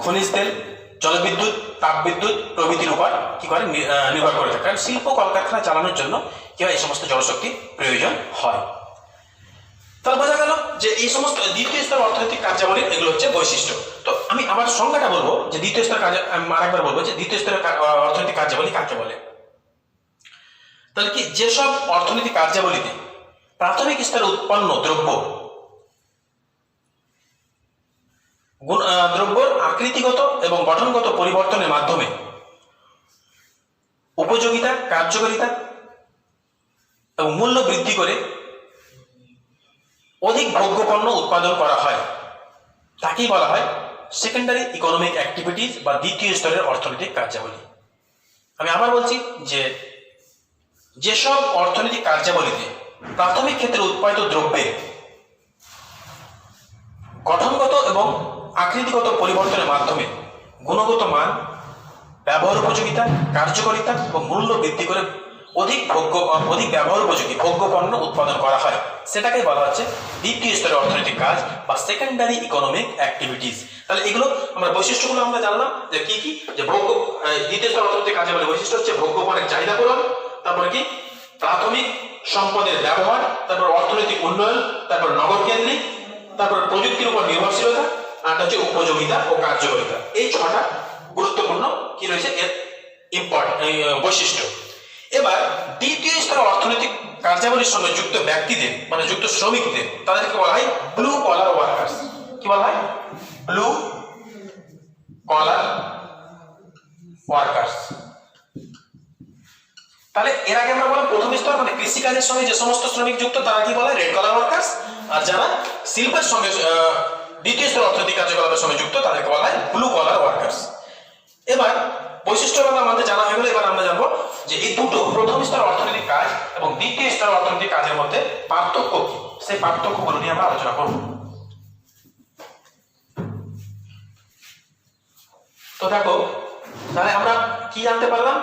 [SPEAKER 1] খনিজ তেল, জলবিদ্যুৎ, তাপবিদ্যুৎ প্রভৃতির উপর কি করে, নির্ভর করে থাকে। কারণ শিল্প কলকারখানা চালানোর জন্য কি হয়, এই সমস্ত জনশক্তি প্রয়োজন হয়। তার বোঝা গেল যে এই সমস্ত দ্বিতীয় স্তর অর্থনৈতিক কার্যাবলীর এগুলো হচ্ছে বৈশিষ্ট্য। তো আমি আবার সংজ্ঞাটা বলবো যে দ্বিতীয় স্তর আরেকবার বলবো যে দ্বিতীয় স্তরের অর্থনৈতিক কার্যাবলী কাকে বলে। তাহলে কি, যেসব অর্থনৈতিক কার্যাবলীতে প্রাথমিক স্তরে উৎপন্ন দ্রব্যর আকৃতিগত এবং গঠনগত পরিবর্তনের মাধ্যমে উপযোগিতা, কার্যকারিতা এবং মূল্য বৃদ্ধি করে অধিক ভোগ্যপণ্য উৎপাদন করা হয়, তাকেই বলা হয় সেকেন্ডারি ইকোনমিক অ্যাক্টিভিটিস বা দ্বিতীয় স্তরের অর্থনৈতিক কার্যাবলী। আমি আবার বলছি যে যেসব অর্থনৈতিক কার্যাবলীতে প্রাথমিক ক্ষেত্রে উৎপাদিত দ্রব্যের গঠনগত এবং আকৃতিগত পরিবর্তনের মাধ্যমে গুণগত মান, ব্যবহার উপযোগিতা, কার্যকারিতা এবং মূল্য বৃদ্ধি করে অধিক ব্যবহার উপযোগী ভোগ্যপণ্য উৎপাদন করা হয়, সেটাকে বলা হচ্ছে দ্বিতীয় স্তরের অর্থনৈতিক কাজ বা সেকেন্ডারি ইকোনমিক অ্যাক্টিভিটিস। তাহলে এগুলো আমরা বৈশিষ্ট্যগুলো আমরা জানলাম যে কি কি, যে দ্বিতীয় স্তরের অর্থনৈতিক কাজে বলে বৈশিষ্ট্য হচ্ছে ভোগ্যপণ্যের চাহিদা পূরণ, তারপর কি প্রাথমিক সম্পদের ব্যবহার, তারপর অর্থনৈতিক উন্নয়ন, তারপর নগর কেন্দ্রিক, তারপর প্রযুক্তির উপর নির্ভরশীলতা, আর হচ্ছে উপযোগিতা ও কার্যকারিতা। এই 6টা গুরুত্বপূর্ণ কি রয়েছে এর বৈশিষ্ট্য। এবার দ্বিতীয় স্তরের অর্থনৈতিক কার্যাবলীর সঙ্গে যুক্ত ব্যক্তিদের, মানে যুক্ত শ্রমিকদের, তাদেরকে বলা হয় ব্লু কলার ওয়ার্কার্স। কি বলা হয়? Blue collar workers. তাহলে এর আগে আমরা বললাম প্রথম স্তর মানে কৃষিকাজের সঙ্গে যে সমস্ত শ্রমিক যুক্ত তারা কি বলা হয় রেড কলার ওয়ার্কার্স, আর যারা শিল্পের সঙ্গে দ্বিতীয় স্তর অর্থনৈতিক কার্যকলাপের সঙ্গে যুক্ত তাদেরকে বলা হয় ব্লু কলার ওয়ার্কার্স। এবার বৈশিষ্ট্যগুলো আমাদের জানা হয়ে গেল। এবার আমরা জানবো যে এই দুটো প্রথম স্তর অর্থনৈতিক কাজ এবং দ্বিতীয় স্তর অর্থনৈতিক কাজের মধ্যে পার্থক্য কি, সেই পার্থক্যগুলো নিয়ে আমরা আলোচনা করব। তো দেখো, তাহলে আমরা কি জানতে পারলাম,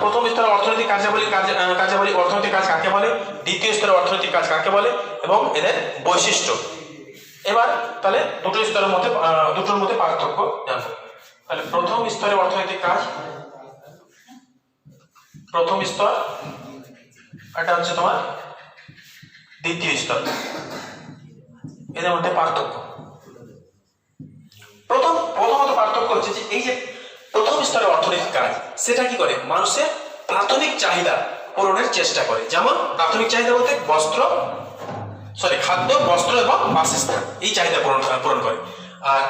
[SPEAKER 1] প্রথম স্তরের অর্থনৈতিক কার্যাবলী অর্থনৈতিক কাজ কাকে বলে, দ্বিতীয় স্তরের অর্থনৈতিক কাজ কাকে বলে এবং এদের বৈশিষ্ট্য। এবার তাহলে দুটোর মধ্যে পার্থক্য জানবো। তাহলে প্রথম স্তরের অর্থনৈতিক কাজ, প্রথম স্তর, এটা হচ্ছে তোমার দ্বিতীয় স্তর, এদের মধ্যে পার্থক্য। প্রথমত পার্থক্য হচ্ছে যে এই যে প্রথম স্তরের অর্থনৈতিক কাজ সেটা কি করে, মানুষের প্রাথমিক চাহিদা পূরণের চেষ্টা করে। যেমন প্রাথমিক চাহিদা বলতে খাদ্য, বস্ত্র এবং বাসস্থান, এই চাহিদা পূরণ করে। আর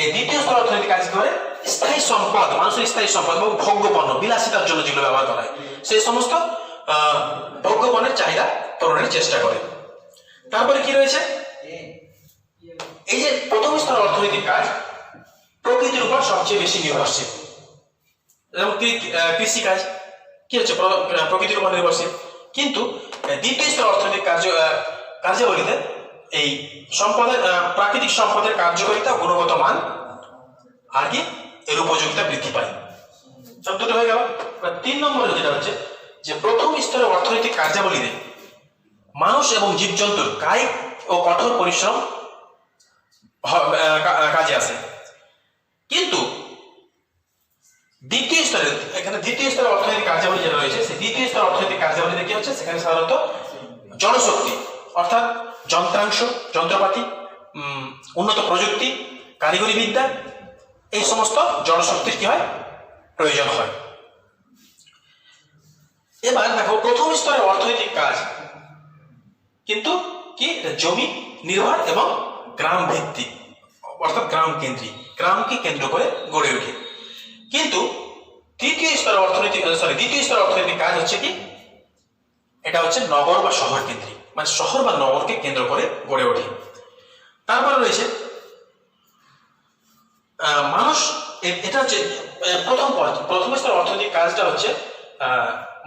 [SPEAKER 1] এই দ্বিতীয় স্তর অর্থনৈতিক কাজ করে স্থায়ী সম্পদ, মানুষের স্থায়ী সম্পদ এবং ভোগ্যপণ্য, বিলাসিতার জন্য যেগুলো ব্যবহার করা হয় সেই সমস্ত ভোগ্যপণ্যের চাহিদা পূরণের চেষ্টা করে। তারপরে কি রয়েছে, এই যে প্রথম স্তরের অর্থনৈতিক কাজ প্রকৃতির উপর সবচেয়ে বেশি নির্ভরশীল। যেমন কৃষিকাজ কি হচ্ছে প্রকৃতির উপর নির্ভরশীল, কিন্তু দ্বিতীয় স্তরের অর্থনৈতিক কার্যাবলীতে এই সম্পদের প্রাকৃতিক সম্পদের কার্যকারিতা, গুণগত মান আর কি এর উপযোগিতা বৃদ্ধি পায়। সব দুটো হয়ে গেল। 3 নম্বরে যেটা হচ্ছে যে প্রথম স্তরের অর্থনৈতিক কার্যাবলীতে মানুষ এবং জীবজন্তুর কায়িক ও কঠোর পরিশ্রম কাজে আসে, কিন্তু দ্বিতীয় স্তরে দ্বিতীয় স্তরের অর্থনৈতিক কার্যাবলী যেটা রয়েছে, সেই দ্বিতীয় স্তরের অর্থনৈতিক কার্যাবলীতে কি হচ্ছে, সেখানে সাধারণত জনশক্তি অর্থাৎ যন্ত্রাংশ, যন্ত্রপাতি, উন্নত প্রযুক্তি, কারিগরি বিদ্যা, এই সমস্ত জনশক্তির কি হয়, প্রয়োজন হয়। এবার দেখো প্রথম স্তরের অর্থনৈতিক কাজ কিন্তু কি জমি নির্ভর এবং গ্রাম ভিত্তিক অর্থাৎ গ্রাম কেন্দ্রিক, গ্রামকে কেন্দ্র করে গড়ে ওঠে। কিন্তু দ্বিতীয় স্তরের অর্থনৈতিক কাজ হচ্ছে কি, এটা হচ্ছে নগর বা শহর কেন্দ্রিক, মানে শহর বা নগরকে কেন্দ্র করে গড়ে ওঠে। তারপরে রয়েছে মানুষ, এটা হচ্ছে প্রথম স্তরের অর্থনৈতিক কাজটা হচ্ছে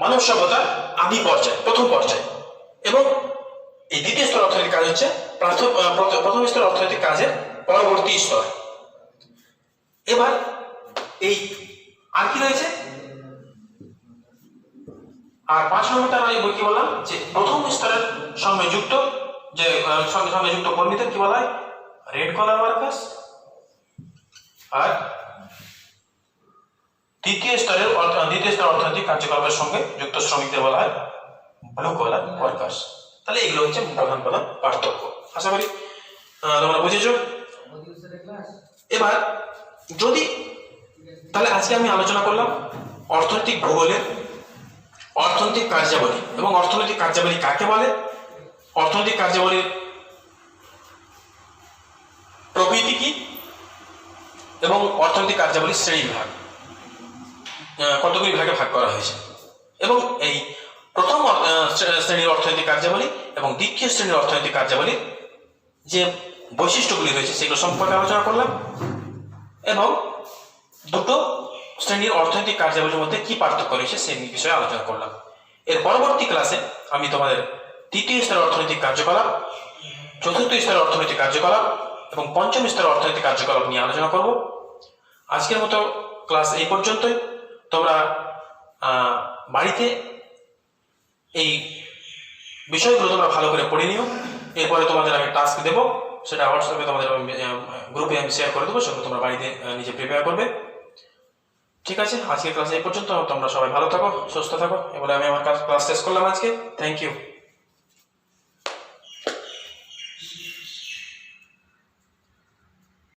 [SPEAKER 1] মানব সভ্যতার আদি পর্যায়, প্রথম পর্যায়, এবং এই দ্বিতীয় স্তরের অর্থনৈতিক কাজ হচ্ছে প্রথম স্তরের অর্থনৈতিক কাজের পরবর্তী স্তর। এবার এই আর কি রয়েছে, আর 5 নম্বরটা আমি কি বললাম যে প্রথম স্তরের সঙ্গে যুক্ত কর্মীদের কি বলা হয়, রেড কলার ওয়ার্কার্স, আর দ্বিতীয় স্তরের অর্থনৈতিক কার্যকলাপের সঙ্গে যুক্ত শ্রমিকদের বলা হয় ব্লু কলার ওয়ার্কার্স। তাহলে এগুলো হচ্ছে প্রধান পার্থক্য। আশা করি তোমরা বুঝেছো। এবার যদি তাহলে আজকে আমি আলোচনা করলাম অর্থনৈতিক ভূগোলের অর্থনৈতিক কার্যাবলী, এবং অর্থনৈতিক কার্যাবলী কাকে বলে, অর্থনৈতিক কার্যাবলীর প্রকৃতি কি, এবং অর্থনৈতিক কার্যাবলীর শ্রেণী বিভাগ কতগুলি ভাগে ভাগ করা হয়েছে, এবং এই প্রথম শ্রেণীর অর্থনৈতিক কার্যাবলী এবং দ্বিতীয় শ্রেণীর অর্থনৈতিক কার্যাবলীর যে বৈশিষ্ট্যগুলি রয়েছে সেগুলো সম্পর্কে আলোচনা করলাম, এবং দুটো শ্রেণীর অর্থনৈতিক কার্যাবলীর মধ্যে কি পার্থক্য রয়েছে সেই বিষয়ে আলোচনা করলাম। এর পরবর্তী ক্লাসে আমি তোমাদের তৃতীয় স্তরের অর্থনৈতিক কার্যকলাপ, চতুর্থ স্তরের অর্থনৈতিক কার্যকলাপ এবং পঞ্চম স্তরের অর্থনৈতিক কার্যকলাপ নিয়ে আলোচনা করব। আজকের মতো ক্লাস এই পর্যন্তই। তোমরা বাড়িতে এই বিষয়গুলো তোমরা ভালো করে পড়ে নিও। এরপরে তোমাদের আমি টাস্ক দেবো, সেটা হোয়াটসঅ্যাপে তোমাদের গ্রুপে আমি শেয়ার করে দেবো, সেগুলো তোমরা বাড়িতে নিজে প্রিপেয়ার করবে। ঠিক আছে, আজকের ক্লাস এই পর্যন্ত। তোমরা সবাই ভালো থাকো, সুস্থ থাকো। এবারে আমি আমার ক্লাস শেষ করলাম আজকে। Thank you.